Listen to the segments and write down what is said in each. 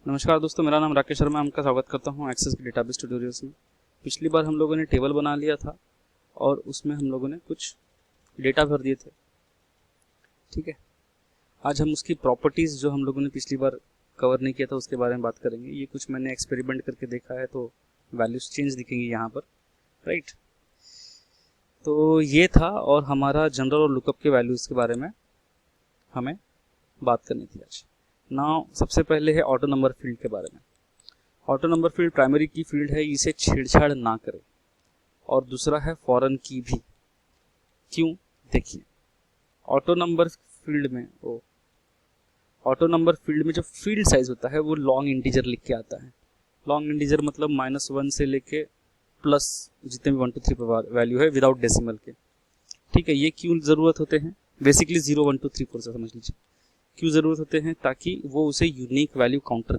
नमस्कार दोस्तों, मेरा नाम राकेश शर्मा। आपका स्वागत करता हूं एक्सेस के डेटाबेस ट्यूटोरियल्स में। पिछली बार हम लोगों ने टेबल बना लिया था और उसमें हम लोगों ने कुछ डेटा भर दिए थे। ठीक है, आज हम उसकी प्रॉपर्टीज़ जो हम लोगों ने पिछली बार कवर नहीं किया था उसके बारे में बात करेंगे। ये कुछ मैंने एक्सपेरिमेंट करके देखा है, तो वैल्यूज चेंज दिखेंगी यहाँ पर, राइट। तो ये था, और हमारा जनरल और लुकअप के वैल्यूज़ के बारे में हमें बात करनी थी आज। नाउ सबसे पहले है ऑटो नंबर फील्ड के बारे में। ऑटो नंबर फील्ड प्राइमरी की फील्ड है, इसे छेड़छाड़ ना करें। और दूसरा है फॉरेन की भी। क्यों? देखिए, ऑटो नंबर फील्ड में जो फील्ड साइज होता है वो लॉन्ग इंटीजर लिख के आता है। लॉन्ग इंटीजर मतलब -1 से लेके प्लस जितने भी 1 2 3 पर वैल्यू है विदाउट डेसिमल के। ठीक है, ये क्यों ज़रूरत होते हैं? बेसिकली 0 1 2 3 4 से समझ लीजिए। क्यों ज़रूरत होते हैं? ताकि वो उसे यूनिक वैल्यू काउंट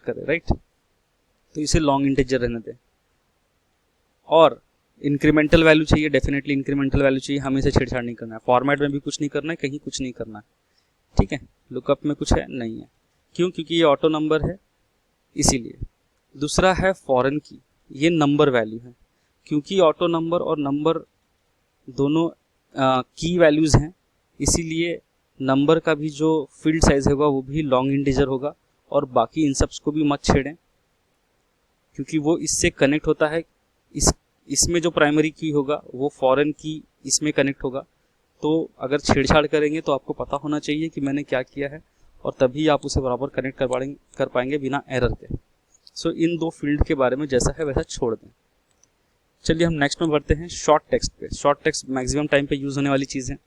करे, राइट। तो इसे लॉन्ग इंटीजर रहने दें। और इंक्रीमेंटल वैल्यू चाहिए, डेफिनेटली इंक्रीमेंटल वैल्यू चाहिए, हमें इसे छेड़छाड़ नहीं करना है। फॉर्मेट में भी कुछ नहीं करना है, कहीं कुछ नहीं करना है। ठीक है, लुकअप में कुछ है नहीं है। क्यों? क्योंकि ये ऑटो नंबर है, इसीलिए। दूसरा है फॉरेन की, ये नंबर वैल्यू है। क्योंकि ऑटो नंबर और नंबर दोनों की वैल्यूज़ हैं, इसीलिए नंबर का भी जो फील्ड साइज होगा वो भी लॉन्ग इंटीजर होगा। और बाकी इन सबs को भी मत छेड़ें, क्योंकि वो इससे कनेक्ट होता है। इसमें जो प्राइमरी की होगा वो फॉरेन की इसमें कनेक्ट होगा। तो अगर छेड़छाड़ करेंगे तो आपको पता होना चाहिए कि मैंने क्या किया है, और तभी आप उसे बराबर कनेक्ट कर पाएंगे बिना एरर के। सो इन दो फील्ड के बारे में जैसा है वैसा छोड़ दें। चलिए हम नेक्स्ट में बढ़ते हैं, शॉर्ट टेक्स्ट पे। शॉर्ट टेक्स्ट मैक्सिमम टाइम पे यूज होने वाली चीज़ है।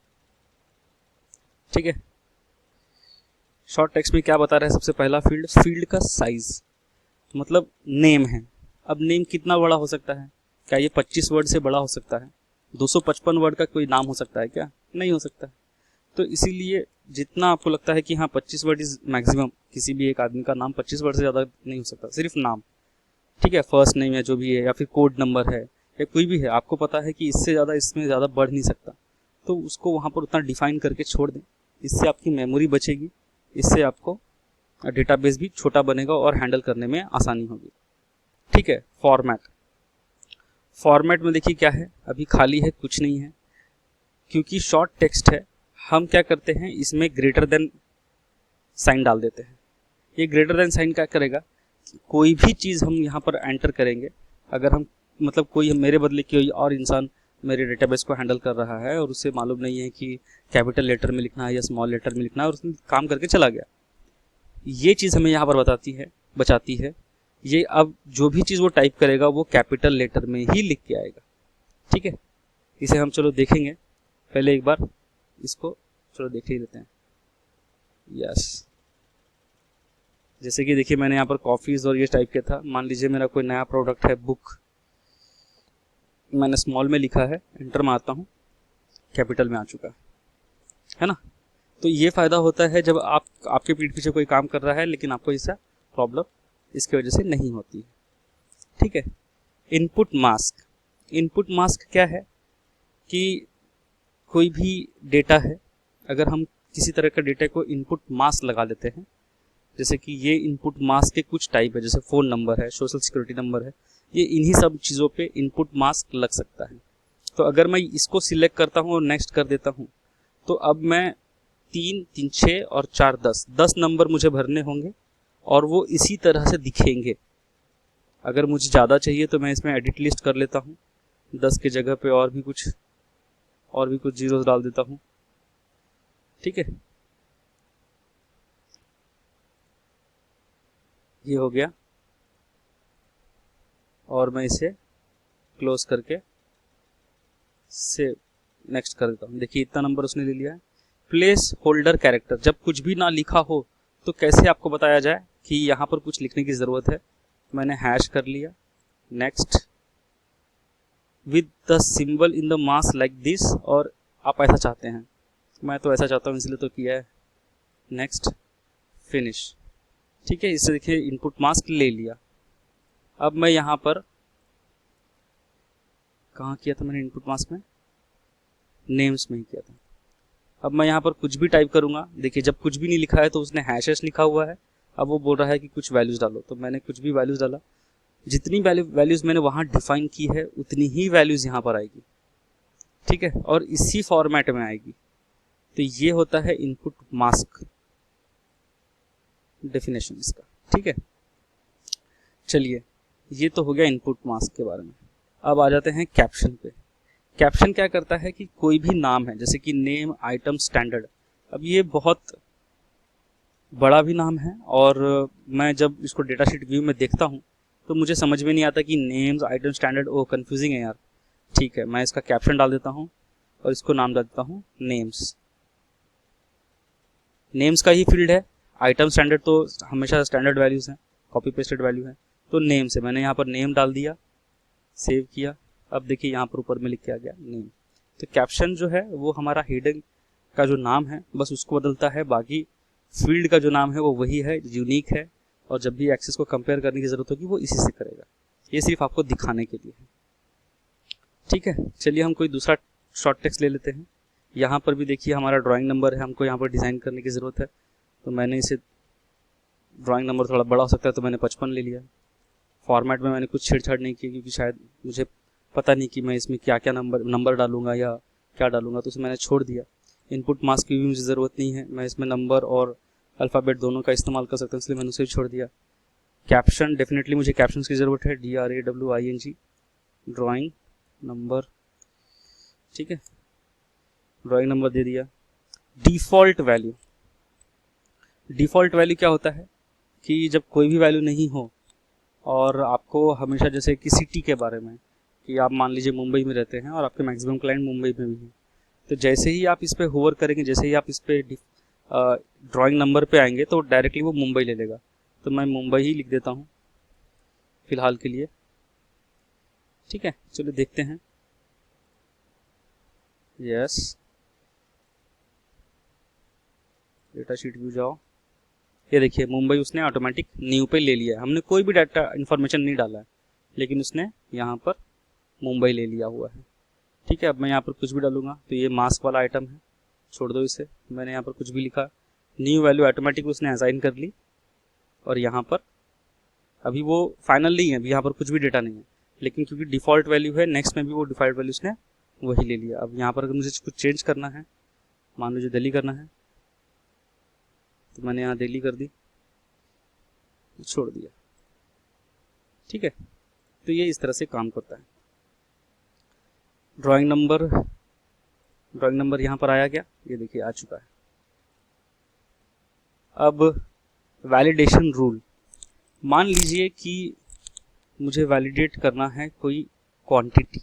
ठीक है, शॉर्ट टेक्स्ट में क्या बता रहा है? सबसे पहला फील्ड का साइज, मतलब नेम है। अब नेम कितना बड़ा हो सकता है? क्या ये 25 वर्ड से बड़ा हो सकता है? 255 वर्ड का कोई नाम हो सकता है क्या? नहीं हो सकता। तो इसीलिए जितना आपको लगता है कि हाँ 25 वर्ड इज मैक्सिमम, किसी भी एक आदमी का नाम 25 वर्ड से ज़्यादा नहीं हो सकता, सिर्फ नाम। ठीक है, फर्स्ट नेम या जो भी है, या फिर कोड नंबर है, या कोई भी है, आपको पता है कि इससे ज़्यादा इसमें ज़्यादा बढ़ नहीं सकता, तो उसको वहाँ पर उतना डिफाइन करके छोड़ दें। इससे आपकी मेमोरी बचेगी, इससे आपको डेटाबेस भी छोटा बनेगा और हैंडल करने में आसानी होगी। ठीक है, फॉर्मेट में देखिए क्या है, अभी खाली है, कुछ नहीं है। क्योंकि शॉर्ट टेक्स्ट है, हम क्या करते हैं, इसमें ग्रेटर देन साइन डाल देते हैं। ये ग्रेटर देन साइन क्या करेगा? कोई भी चीज़ हम यहाँ पर एंटर करेंगे, अगर हम मतलब कोई मेरे बदले कोई और इंसान मेरे डेटाबेस को हैंडल कर रहा है और उसे मालूम नहीं है कि कैपिटल लेटर में लिखना है या स्मॉल लेटर में लिखना है, और उसने काम करके चला गया, ये चीज़ हमें यहाँ पर बचाती है। ये अब जो भी चीज़ वो टाइप करेगा वो कैपिटल लेटर में ही लिख के आएगा। ठीक है, इसे हम चलो देखेंगे। पहले एक बार इसको चलो देख ही लेते हैं। यस, जैसे कि देखिए मैंने यहाँ पर कॉफ़ीज़ और ये टाइप किया था। मान लीजिए मेरा कोई नया प्रोडक्ट है, बुक, मैंने स्मॉल में लिखा है, एंटर मारता हूँ, कैपिटल में आ चुका है ना। तो ये फ़ायदा होता है जब आपके पीठ पीछे कोई काम कर रहा है, लेकिन आपको इसका प्रॉब्लम इसकी वजह से नहीं होती है। ठीक है, इनपुट मास्क क्या है कि कोई भी डेटा है, अगर हम किसी तरह का डेटा को इनपुट मास्क लगा देते हैं, जैसे कि ये इनपुट मास्क के कुछ टाइप है, जैसे फ़ोन नंबर है, सोशल सिक्योरिटी नंबर है, ये इन्हीं सब चीज़ों पे इनपुट मास्क लग सकता है। तो अगर मैं इसको सिलेक्ट करता हूँ और नेक्स्ट कर देता हूँ, तो अब मैं 3 3 6 और 4 10 नंबर मुझे भरने होंगे, और वो इसी तरह से दिखेंगे। अगर मुझे ज़्यादा चाहिए तो मैं इसमें एडिट लिस्ट कर लेता हूँ, 10 की जगह पे और भी कुछ जीरोस डाल देता हूँ। ठीक है, ये हो गया, और मैं इसे क्लोज करके से नेक्स्ट कर देता हूँ। देखिए इतना नंबर उसने ले लिया है। प्लेस होल्डर कैरेक्टर, जब कुछ भी ना लिखा हो तो कैसे आपको बताया जाए कि यहाँ पर कुछ लिखने की ज़रूरत है। मैंने हैश कर लिया, next with the symbol in the mask like this, और आप ऐसा चाहते हैं, मैं तो ऐसा चाहता हूँ इसलिए तो किया है, नेक्स्ट फिनिश। ठीक है, इससे देखिए इनपुट मास्क ले लिया। अब मैं यहाँ पर कहाँ किया था मैंने इनपुट मास्क में? नेम्स में ही किया था। अब मैं यहाँ पर कुछ भी टाइप करूँगा, देखिए जब कुछ भी नहीं लिखा है तो उसने हैशेस लिखा हुआ है, अब वो बोल रहा है कि कुछ वैल्यूज़ डालो, तो मैंने कुछ भी वैल्यूज़ डाला, जितनी वैल्यूज़ मैंने वहाँ डिफाइन की है उतनी ही वैल्यूज़ यहाँ पर आएगी, ठीक है, और इसी फॉर्मेट में आएगी। तो ये होता है इनपुट मास्क डेफिनेशन इसका, ठीक है। चलिए, ये तो हो गया इनपुट मास्क के बारे में। अब आ जाते हैं कैप्शन पे। कैप्शन क्या करता है कि कोई भी नाम है, जैसे कि नेम, आइटम, स्टैंडर्ड, अब ये बहुत बड़ा भी नाम है, और मैं जब इसको डेटाशीट व्यू में देखता हूँ तो मुझे समझ में नहीं आता कि नेम्स, आइटम, स्टैंडर्ड, ओ कंफ्यूजिंग है यार। ठीक है, मैं इसका कैप्शन डाल देता हूँ और इसको नाम डाल देता हूँ नेम्स। नेम्स का ही फील्ड है, आइटम स्टैंडर्ड तो हमेशा स्टैंडर्ड वैल्यूज हैं, कॉपी पेस्टेड वैल्यू है, तो नेम से मैंने यहाँ पर नेम डाल दिया, सेव किया। अब देखिए यहाँ पर ऊपर में लिख के आ गया नेम। तो कैप्शन जो है वो हमारा हेडिंग का जो नाम है बस उसको बदलता है, बाकी फील्ड का जो नाम है वो वही है, यूनिक है, और जब भी एक्सेस को कंपेयर करने की जरूरत होगी वो इसी से करेगा। ये सिर्फ आपको दिखाने के लिए है, ठीक है। चलिए हम कोई दूसरा शॉर्ट टेक्स्ट ले लेते हैं। यहाँ पर भी देखिए हमारा ड्राइंग नंबर है, हमको यहाँ पर डिज़ाइन करने की ज़रूरत है, तो मैंने इसे ड्राइंग नंबर थोड़ा बड़ा हो सकता है तो मैंने 55 ले लिया। फॉर्मेट में मैंने कुछ छेड़छाड़ नहीं की, क्योंकि शायद मुझे पता नहीं कि मैं इसमें क्या क्या नंबर डालूंगा या क्या डालूंगा, तो उसे मैंने छोड़ दिया। इनपुट मास्क की भी मुझे ज़रूरत नहीं है, मैं इसमें नंबर और अल्फ़ाबेट दोनों का इस्तेमाल कर सकता हूँ, इसलिए मैंने उसे छोड़ दिया। कैप्शन, डेफिनेटली मुझे कैप्शन की ज़रूरत है, DRAWING, ड्राइंग नंबर, ठीक है, ड्राइंग नंबर दे दिया। डिफ़ॉल्ट वैल्यू, डिफ़ॉल्ट वैल्यू क्या होता है कि जब कोई भी वैल्यू नहीं हो और आपको हमेशा, जैसे कि सिटी के बारे में, कि आप मान लीजिए मुंबई में रहते हैं और आपके मैक्सिमम क्लाइंट मुंबई में भी हैं, तो जैसे ही आप इस पर होवर करेंगे, जैसे ही आप इस पर ड्राइंग नंबर पे आएंगे तो डायरेक्टली वो मुंबई ले लेगा। तो मैं मुंबई ही लिख देता हूँ फिलहाल के लिए, ठीक है। चलो देखते हैं। यस, डेटा शीट व्यू जाओ, ये देखिए मुंबई उसने ऑटोमेटिक न्यू पे ले लिया है, हमने कोई भी डाटा इन्फॉर्मेशन नहीं डाला है, लेकिन उसने यहाँ पर मुंबई ले लिया हुआ है, ठीक है। अब मैं यहाँ पर कुछ भी डालूंगा तो ये मास्क वाला आइटम है, छोड़ दो इसे। मैंने यहाँ पर कुछ भी लिखा, न्यू वैल्यू ऑटोमेटिक उसने असाइन कर ली, और यहाँ पर अभी वो फाइनल नहीं है, अभी यहाँ पर कुछ भी डेटा नहीं है, लेकिन क्योंकि डिफ़ॉल्ट वैल्यू है, नेक्स्ट में भी वो डिफ़ॉल्ट वैल्यू उसने वही ले लिया। अब यहाँ पर अगर मुझे कुछ चेंज करना है, मान लीजिए दिल्ली करना है, तो मैंने यहाँ दिल्ली कर दी, छोड़ दिया, ठीक है। तो ये इस तरह से काम करता है। ड्राइंग नंबर यहाँ पर आया क्या, ये देखिए आ चुका है। अब वैलिडेशन रूल, मान लीजिए कि मुझे वैलिडेट करना है कोई क्वांटिटी,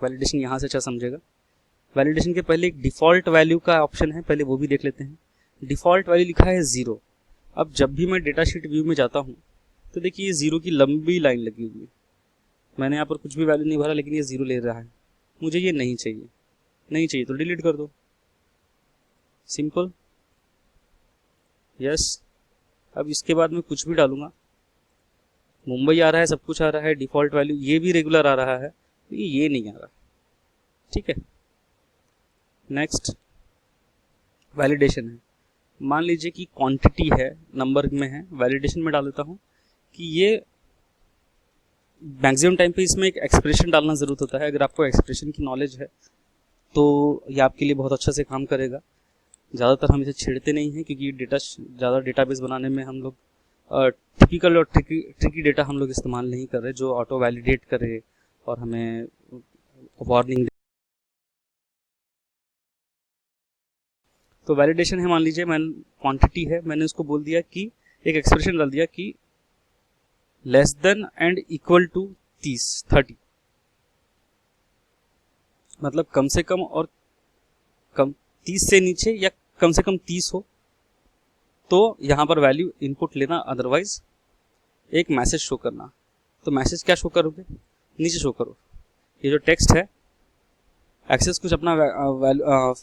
वैलिडेशन यहाँ से अच्छा समझेगा। वैलिडेशन के पहले एक डिफ़ॉल्ट वैल्यू का ऑप्शन है, पहले वो भी देख लेते हैं। डिफ़ॉल्ट वैल्यू लिखा है 0। अब जब भी मैं डेटा शीट व्यू में जाता हूँ तो देखिए ये 0 की लंबी लाइन लगी हुई है, मैंने यहाँ पर कुछ भी वैल्यू नहीं भरा, लेकिन ये 0 ले रहा है। मुझे ये नहीं चाहिए, नहीं चाहिए तो डिलीट कर दो, सिंपल। यस, अब इसके बाद मैं कुछ भी डालूंगा, मुंबई आ रहा है, सब कुछ आ रहा है, डिफ़ॉल्ट वैल्यू ये भी रेगुलर आ रहा है, तो ये नहीं आ रहा, ठीक है। नेक्स्ट वैलिडेशन है, मान लीजिए कि क्वांटिटी है, नंबर में है, वैलिडेशन में डाल देता हूँ कि ये मैक्सिमम टाइम पे इसमें एक एक्सप्रेशन डालना ज़रूरत होता है। अगर आपको एक्सप्रेशन की नॉलेज है तो ये आपके लिए बहुत अच्छा से काम करेगा। ज़्यादातर हम इसे छेड़ते नहीं हैं, क्योंकि डेटा ज़्यादा डेटाबेस बनाने में हम लोग टिपिकल और ट्रिकी डेटा हम लोग इस्तेमाल नहीं कर रहे, जो ऑटो वैलिडेट करे और हमें वार्निंग दे। तो वैलिडेशन है, मान लीजिए मैंने क्वांटिटी है, मैंने उसको बोल दिया कि एक एक्सप्रेशन डाल दिया कि less than and equal to 30, मतलब कम से कम और कम 30 से नीचे या कम से कम 30 हो तो यहाँ पर वैल्यू इनपुट लेना, अदरवाइज एक मैसेज शो करना। तो मैसेज क्या शो करोगे, नीचे शो करो। ये जो टेक्स्ट है, एक्सेस कुछ अपना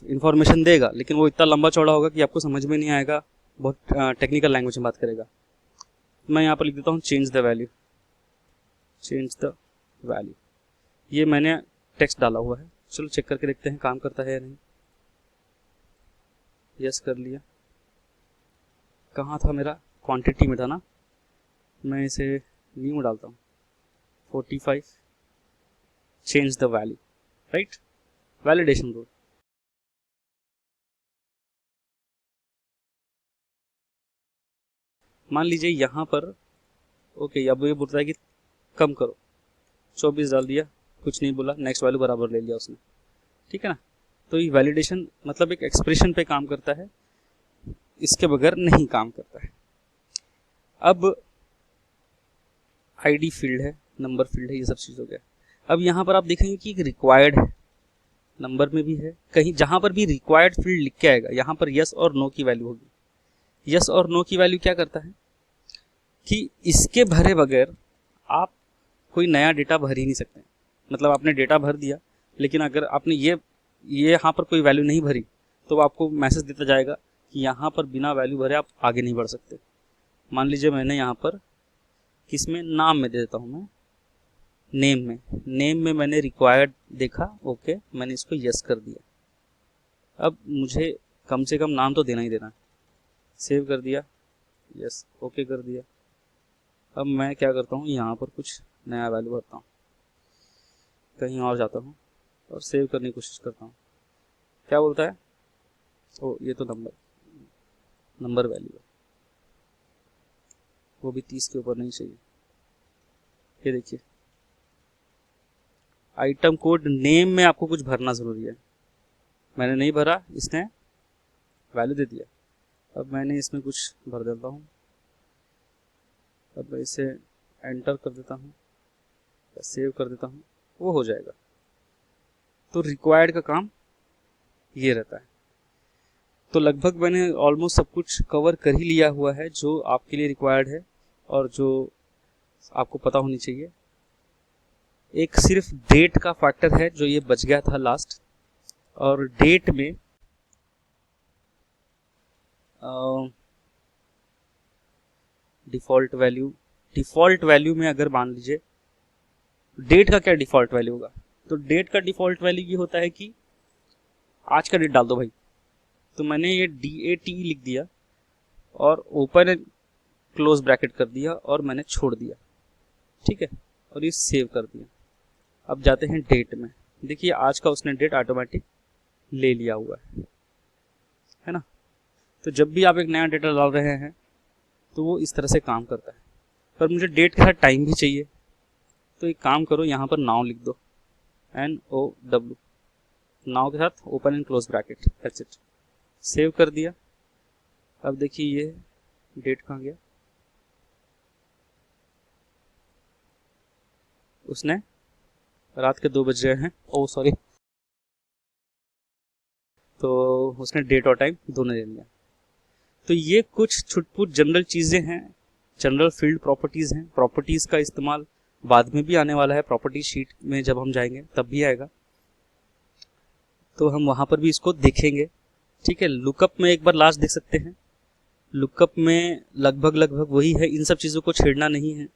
इंफॉर्मेशन देगा, लेकिन वो इतना लंबा चौड़ा होगा कि आपको समझ में नहीं आएगा, बहुत टेक्निकल लैंग्वेज में बात करेगा। मैं यहाँ पर लिख देता हूँ चेंज द वैल्यू, ये मैंने टेक्स्ट डाला हुआ है। चलो चेक करके देखते हैं काम करता है या नहीं। यस कर लिया। कहाँ था मेरा क्वांटिटी में था ना, मैं इसे न्यू में डालता हूँ 45, change the value, right, validation rule. मान लीजिए यहाँ पर ओके, अब ये बोलता है कि कम करो, 24 डाल दिया, कुछ नहीं बोला, नेक्स्ट वैल्यू बराबर ले लिया उसने, ठीक है ना। तो ये वैलिडेशन मतलब एक एक्सप्रेशन पे काम करता है, इसके बगैर नहीं काम करता है। अब आईडी फील्ड है, नंबर फील्ड है, ये सब चीज़ हो गया। अब यहाँ पर आप देखेंगे कि एक रिक्वायर्ड है, नंबर में भी है, कहीं जहाँ पर भी रिक्वायर्ड फील्ड लिख के आएगा यहाँ पर यस और नो की वैल्यू होगी। यस और नो की वैल्यू क्या करता है कि इसके भरे बगैर आप कोई नया डेटा भर ही नहीं सकते। मतलब आपने डेटा भर दिया, लेकिन अगर आपने ये यहाँ पर कोई वैल्यू नहीं भरी तो आपको मैसेज देता जाएगा कि यहाँ पर बिना वैल्यू भरे आप आगे नहीं बढ़ सकते। मान लीजिए मैंने यहाँ पर किस में, नाम में दे देता हूँ मैं, नेम में मैंने रिक्वायर्ड देखा, ओके, मैंने इसको यस कर दिया। अब मुझे कम से कम नाम तो देना ही देना है, सेव कर दिया, यस, ओके कर दिया। अब मैं क्या करता हूँ, यहाँ पर कुछ नया वैल्यू भरता हूँ, कहीं और जाता हूँ और सेव करने की कोशिश करता हूँ। क्या बोलता है, ओ ये तो नंबर वैल्यू है, वो भी 30 के ऊपर नहीं चाहिए। ये देखिए, आइटम कोड नेम में आपको कुछ भरना ज़रूरी है, मैंने नहीं भरा, इसने वैल्यू दे दिया। अब मैंने इसमें कुछ भर देता हूँ, अब मैं इसे एंटर कर देता हूँ, सेव कर देता हूँ, वो हो जाएगा। तो रिक्वायर्ड का काम ये रहता है। तो लगभग मैंने ऑलमोस्ट सब कुछ कवर कर ही लिया हुआ है जो आपके लिए रिक्वायर्ड है और जो आपको पता होनी चाहिए। एक सिर्फ डेट का फैक्टर है जो ये बच गया था लास्ट, और डेट में डिफ़ॉल्ट वैल्यू में अगर मान लीजिए डेट का क्या डिफ़ॉल्ट वैल्यू होगा, तो डेट का डिफ़ॉल्ट वैल्यू ये होता है कि आज का डेट डाल दो भाई। तो मैंने ये DAT लिख दिया और ओपन एंड क्लोज ब्रैकेट कर दिया और मैंने छोड़ दिया, ठीक है, और ये सेव कर दिया। अब जाते हैं डेट में, देखिए आज का उसने डेट ऑटोमेटिक ले लिया हुआ है ना। तो जब भी आप एक नया डेटा डाल रहे हैं तो वो इस तरह से काम करता है। पर मुझे डेट के साथ टाइम भी चाहिए, तो एक काम करो, यहाँ पर नाउ लिख दो, NOW, नाउ के साथ open and close bracket, that's it, save कर दिया। अब देखिए ये डेट कहाँ गया, उसने रात के 2 बज रहे हैं, ओ सॉरी, तो उसने डेट और टाइम दोनों ले लिया। तो ये कुछ छुटपुट जनरल चीज़ें हैं, जनरल फील्ड प्रॉपर्टीज़ हैं। प्रॉपर्टीज़ का इस्तेमाल बाद में भी आने वाला है, प्रॉपर्टी शीट में जब हम जाएंगे तब भी आएगा, तो हम वहाँ पर भी इसको देखेंगे, ठीक है। लुकअप में एक बार लास्ट देख सकते हैं, लुकअप में लगभग वही है, इन सब चीज़ों को छेड़ना नहीं है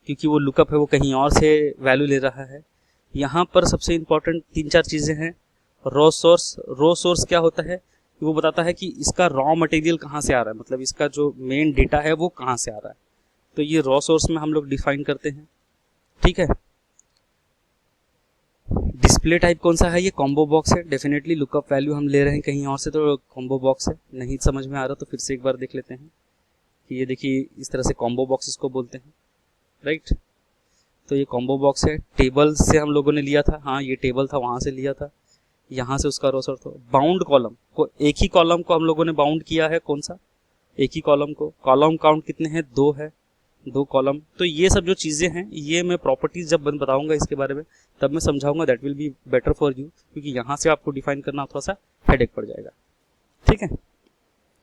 क्योंकि वो लुकअप है, वो कहीं और से वैल्यू ले रहा है। यहाँ पर सबसे इम्पॉर्टेंट 3-4 चीज़ें हैं। रॉ सोर्स क्या होता है, वो बताता है कि इसका रॉ मटेरियल कहाँ से आ रहा है, मतलब इसका जो मेन डेटा है वो कहाँ से आ रहा है, तो ये रॉ सोर्स में हम लोग डिफाइन करते हैं, ठीक है। डिस्प्ले टाइप कौन सा है, ये कॉम्बो बॉक्स है, डेफिनेटली लुकअप वैल्यू हम ले रहे हैं कहीं और से, तो कॉम्बो बॉक्स है। नहीं समझ में आ रहा तो फिर से एक बार देख लेते हैं कि ये देखिए इस तरह से कॉम्बो बॉक्सेस को बोलते हैं, राइट। तो ये कॉम्बो बॉक्स है, टेबल से हम लोगों ने लिया था, हाँ ये टेबल था, वहाँ से लिया था, यहाँ से उसका रोसर था। बाउंड कॉलम को, एक ही कॉलम को हम लोगों ने बाउंड किया है, कौन सा, एक ही कॉलम को। कॉलम काउंट कितने हैं, 2 है, 2 कॉलम। तो ये सब जो चीज़ें हैं ये मैं प्रॉपर्टीज जब बताऊंगा इसके बारे में तब मैं समझाऊंगा, that will be better for you, क्योंकि यहाँ से आपको डिफाइन करना थोड़ा सा हेडेक पड़ जाएगा, ठीक है।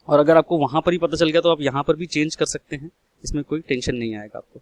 और अगर आपको वहाँ पर ही पता चल गया तो आप यहाँ पर भी चेंज कर सकते हैं, इसमें कोई टेंशन नहीं आएगा आपको।